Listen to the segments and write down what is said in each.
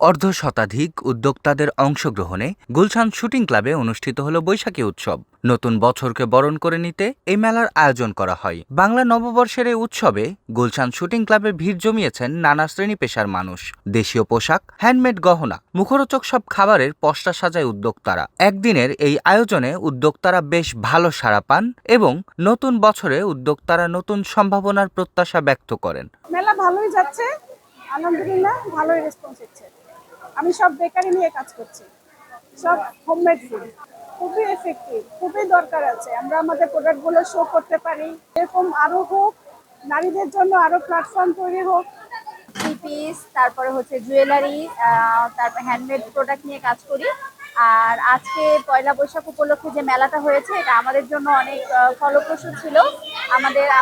অর্ধশতাধিক উদ্যোক্তাদের অংশগ্রহণে গুলশান শুটিং ক্লাবে অনুষ্ঠিত হলো বৈশাখী উৎসব। নতুন বছরকে বরণ করে নিতে এই মেলার আয়োজন করা হয়। বাংলা নববর্ষের এই উৎসবে গুলশান শুটিং ক্লাবে ভিড় জমিয়েছেন নানা শ্রেণী পেশার মানুষ। দেশীয় পোশাক, হ্যান্ডমেড গহনা, মুখরোচক সব খাবারের পসরা সাজায় উদ্যোক্তারা। একদিনের এই আয়োজনে উদ্যোক্তারা বেশ ভালো সাড়া পান এবং নতুন বছরে উদ্যোক্তারা নতুন সম্ভাবনার প্রত্যাশা ব্যক্ত করেন। মেলা ভালোই যাচ্ছে, আলহামদুলিল্লাহ ভালোই রেসপন্স হচ্ছে। আমি সব বেকারি নিয়ে কাজ করছি, সব হোমমেড ফুড, খুবই এফেক্টিভ, খুবই দরকার আছে আমরা আমাদের প্রোডাক্টগুলো শো করতে পারি। এরকম আরো হোক, নারীদের জন্য আরো প্ল্যাটফর্ম তৈরি হোক। থ্রি পিস, তারপরে হচ্ছে জুয়েলারি, তারপর হ্যান্ডমেড প্রোডাক্ট নিয়ে কাজ করি। আর আজকে পয়লা বৈশাখ উপলক্ষে যে মেলাটা হয়েছে এটা আমাদের জন্য অনেক ফলপ্রসূ ছিল।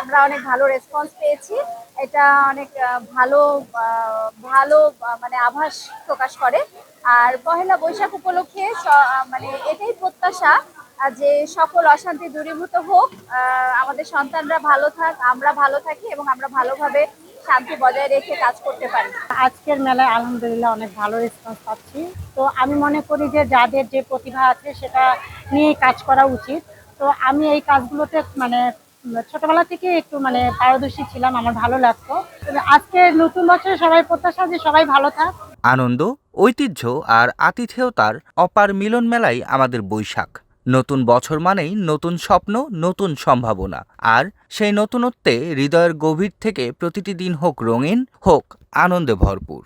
আমরা অনেক ভালো রেসপন্স পেয়েছি। এটা অনেক ভালো ভালো মানে আভাস প্রকাশ করে। আর পহেলা বৈশাখ উপলক্ষে মানে এটাই প্রত্যাশা যে সকল অশান্তি দূরীভূত হোক, আমাদের সন্তানরা ভালো থাক, আমরা ভালো থাকি এবং আমরা ভালোভাবে শান্তি বজায় রেখে কাজ করতে পারি। আজকের মেলায় আলহামদুলিল্লাহ অনেক ভালো রেসপন্স পাচ্ছি। তো আমি মনে করি যে যাদের যে প্রতিভা আছে সেটা নিয়ে কাজ করা উচিত। তো আমি এই কাজগুলোতে মানে ছোটবেলা থেকে একটু মানে পারদর্শী ছিলাম, আমার ভালো লাগতো। আজকে নতুন বছরে সবাই প্রত্যাশা যে সবাই ভালো থাক। আনন্দ, ঐতিহ্য আর আতিথেয়তার অপার মিলন মেলাই আমাদের বৈশাখ। নতুন বছর মানেই নতুন স্বপ্ন, নতুন সম্ভাবনা। আর সেই নতুনত্বে হৃদয়ের গভীর থেকে প্রতিটি দিন হোক রঙিন, হোক আনন্দে ভরপুর।